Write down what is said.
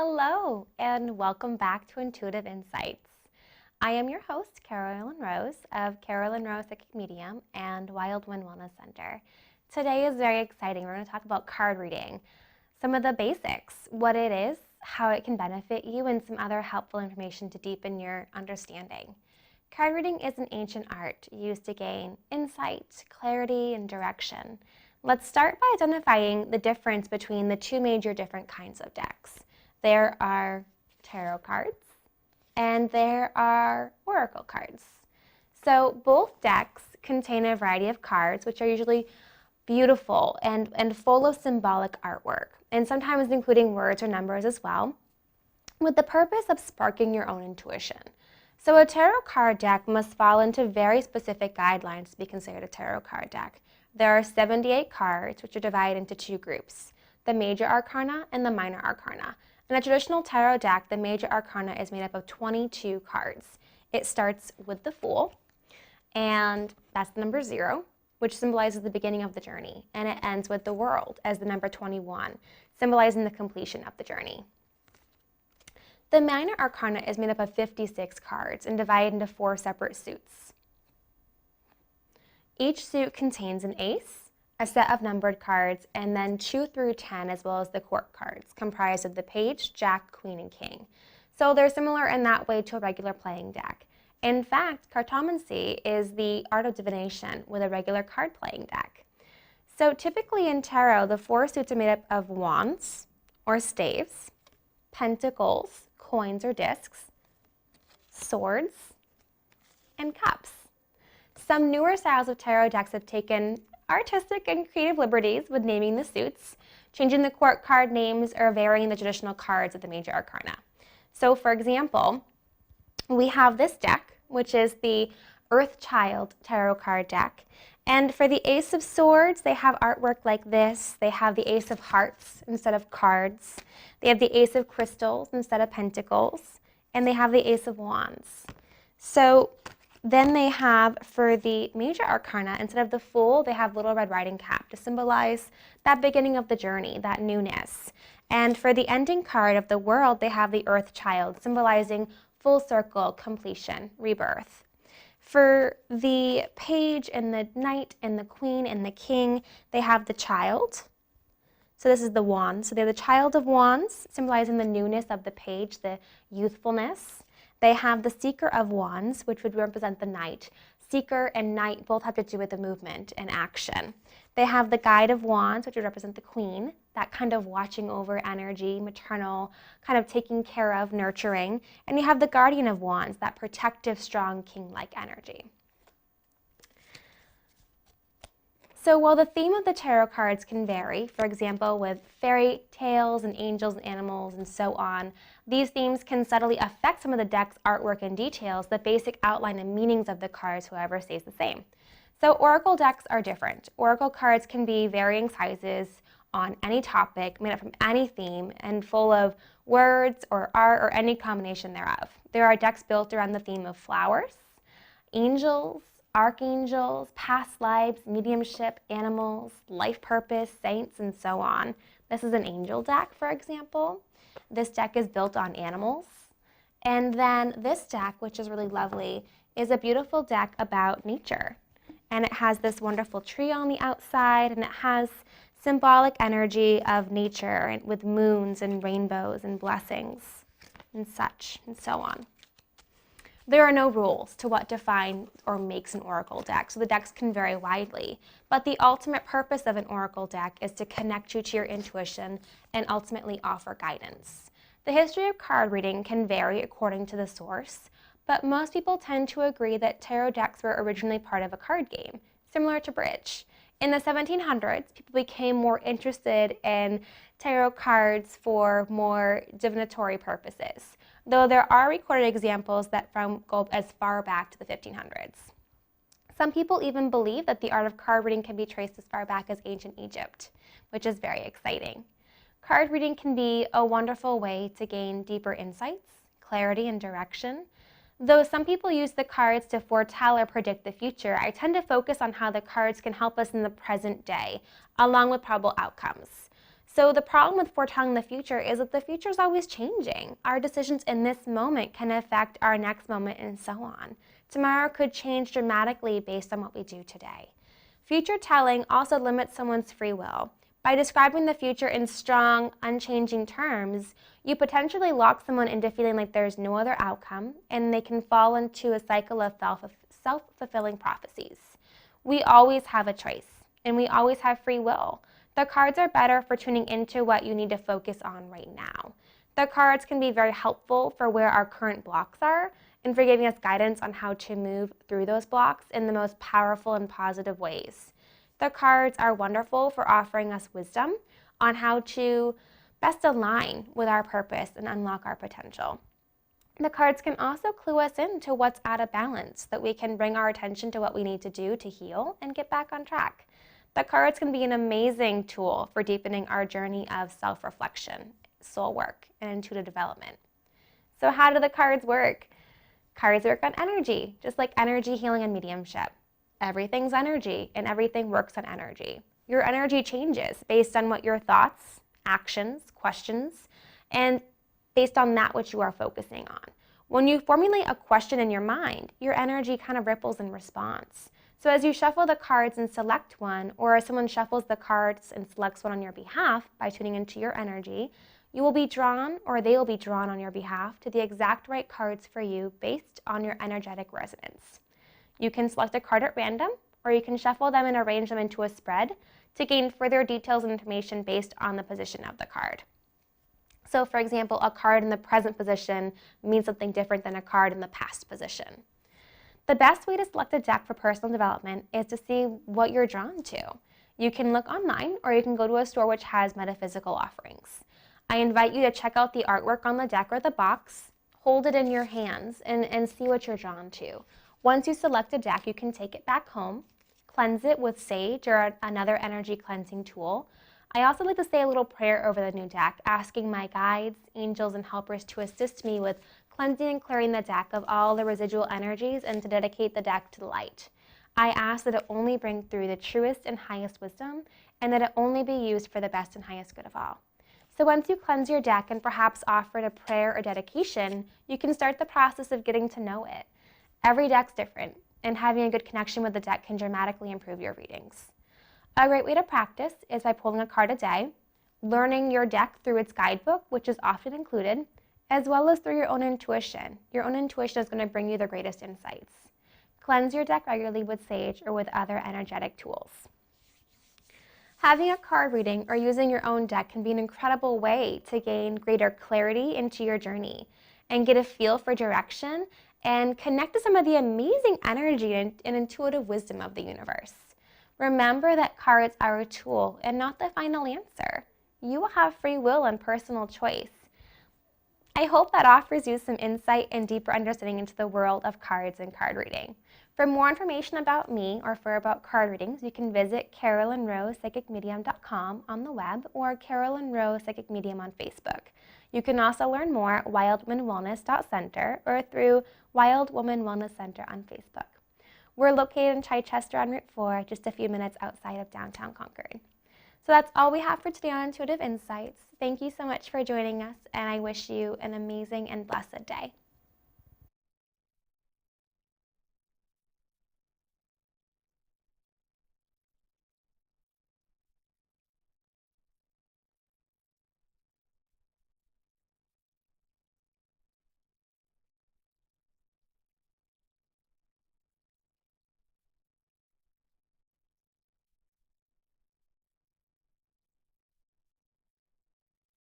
Hello, and welcome back to Intuitive Insights. I am your host, Carolyn Rose of Carolyn Rose Psychic Medium and Wild Wind Wellness Center. Today is very exciting. We're going to talk about card reading, some of the basics, what it is, how it can benefit you, and some other helpful information to deepen your understanding. Card reading is an ancient art used to gain insight, clarity, and direction. Let's start by identifying the difference between the two major different kinds of decks. There are tarot cards and there are oracle cards. So both decks contain a variety of cards, which are usually beautiful and full of symbolic artwork, and sometimes including words or numbers as well, with the purpose of sparking your own intuition. So a tarot card deck must fall into very specific guidelines to be considered a tarot card deck. There are 78 cards, which are divided into two groups, the major arcana and the minor arcana. In a traditional tarot deck, the major arcana is made up of 22 cards. It starts with the Fool, and that's the number 0, which symbolizes the beginning of the journey, and it ends with the World as the number 21, symbolizing the completion of the journey. The minor arcana is made up of 56 cards and divided into 4 separate suits. Each suit contains an ace, a set of numbered cards, and then 2 through 10, as well as the court cards, comprised of the page, jack, queen, and king. So they're similar in that way to a regular playing deck. In fact, cartomancy is the art of divination with a regular card playing deck. So typically in tarot, the 4 suits are made up of wands or staves, pentacles, coins or discs, swords, and cups. Some newer styles of tarot decks have taken artistic and creative liberties with naming the suits, changing the court card names, or varying the traditional cards of the major arcana. So for example, we have this deck, which is the Earthchild Tarot card deck. And for the Ace of Swords, they have artwork like this. They have the Ace of Hearts instead of cards. They have the Ace of Crystals instead of pentacles. And they have the Ace of Wands. So then they have, for the major arcana, instead of the Fool, they have Little Red Riding Cap to symbolize that beginning of the journey, that newness. And for the ending card of the World, they have the Earthchild, symbolizing full circle, completion, rebirth. For the Page and the Knight and the Queen and the King, they have the Child. So this is the Wand. So they're the Child of Wands, symbolizing the newness of the Page, the youthfulness. They have the Seeker of Wands, which would represent the Knight. Seeker and Knight both have to do with the movement and action. They have the Guide of Wands, which would represent the Queen, that kind of watching over energy, maternal, kind of taking care of, nurturing. And you have the Guardian of Wands, that protective, strong, king-like energy. So while the theme of the tarot cards can vary, for example, with fairy tales and angels and animals and so on, these themes can subtly affect some of the deck's artwork and details. The basic outline and meanings of the cards, however, stays the same. So oracle decks are different. Oracle cards can be varying sizes on any topic, made up from any theme, and full of words or art or any combination thereof. There are decks built around the theme of flowers, angels, archangels, past lives, mediumship, animals, life purpose, saints, and so on. This is an angel deck, for example. This deck is built on animals. And then this deck, which is really lovely, is a beautiful deck about nature. And it has this wonderful tree on the outside, and it has symbolic energy of nature and with moons and rainbows and blessings and such and so on. There are no rules to what defines or makes an oracle deck, so the decks can vary widely. But the ultimate purpose of an oracle deck is to connect you to your intuition and ultimately offer guidance. The history of card reading can vary according to the source, but most people tend to agree that tarot decks were originally part of a card game, similar to bridge. In the 1700s, people became more interested in tarot cards for more divinatory purposes, though there are recorded examples that go as far back to the 1500s. Some people even believe that the art of card reading can be traced as far back as ancient Egypt, which is very exciting. Card reading can be a wonderful way to gain deeper insights, clarity, and direction. Though some people use the cards to foretell or predict the future, I tend to focus on how the cards can help us in the present day, along with probable outcomes. So the problem with foretelling the future is that the future is always changing. Our decisions in this moment can affect our next moment and so on. Tomorrow could change dramatically based on what we do today. Future telling also limits someone's free will. By describing the future in strong, unchanging terms, you potentially lock someone into feeling like there's no other outcome, and they can fall into a cycle of self-fulfilling prophecies. We always have a choice, and we always have free will. The cards are better for tuning into what you need to focus on right now. The cards can be very helpful for where our current blocks are and for giving us guidance on how to move through those blocks in the most powerful and positive ways. The cards are wonderful for offering us wisdom on how to best align with our purpose and unlock our potential. The cards can also clue us into what's out of balance, so that we can bring our attention to what we need to do to heal and get back on track. The cards can be an amazing tool for deepening our journey of self-reflection, soul work, and intuitive development. So how do the cards work? Cards work on energy, just like energy healing and mediumship. Everything's energy, and everything works on energy. Your energy changes based on what your thoughts, actions, questions, and based on that which you are focusing on. When you formulate a question in your mind, your energy kind of ripples in response. So as you shuffle the cards and select one, or someone shuffles the cards and selects one on your behalf by tuning into your energy, you will be drawn, or they will be drawn on your behalf, to the exact right cards for you based on your energetic resonance. You can select a card at random, or you can shuffle them and arrange them into a spread to gain further details and information based on the position of the card. So for example, a card in the present position means something different than a card in the past position. The best way to select a deck for personal development is to see what you're drawn to. You can look online, or you can go to a store which has metaphysical offerings. I invite you to check out the artwork on the deck or the box, hold it in your hands, and see what you're drawn to. Once you select a deck, you can take it back home, cleanse it with sage or another energy cleansing tool. I also like to say a little prayer over the new deck, asking my guides, angels, and helpers to assist me with cleansing and clearing the deck of all the residual energies and to dedicate the deck to the light. I ask that it only bring through the truest and highest wisdom, and that it only be used for the best and highest good of all. So once you cleanse your deck and perhaps offer it a prayer or dedication, you can start the process of getting to know it. Every deck's different, and having a good connection with the deck can dramatically improve your readings. A great way to practice is by pulling a card a day, learning your deck through its guidebook, which is often included, as well as through your own intuition. Your own intuition is going to bring you the greatest insights. Cleanse your deck regularly with sage or with other energetic tools. Having a card reading or using your own deck can be an incredible way to gain greater clarity into your journey and get a feel for direction and connect to some of the amazing energy and intuitive wisdom of the universe. Remember that cards are a tool and not the final answer. You will have free will and personal choice. I hope that offers you some insight and deeper understanding into the world of cards and card reading. For more information about me or about card readings, you can visit carolynrosepsychicmedium.com on the web or Carolyn Rose Psychic Medium on Facebook. You can also learn more at wildwomanwellness.center or through Wild Woman Wellness Center on Facebook. We're located in Chichester on Route 4, just a few minutes outside of downtown Concord. So that's all we have for today on Intuitive Insights. Thank you so much for joining us, and I wish you an amazing and blessed day.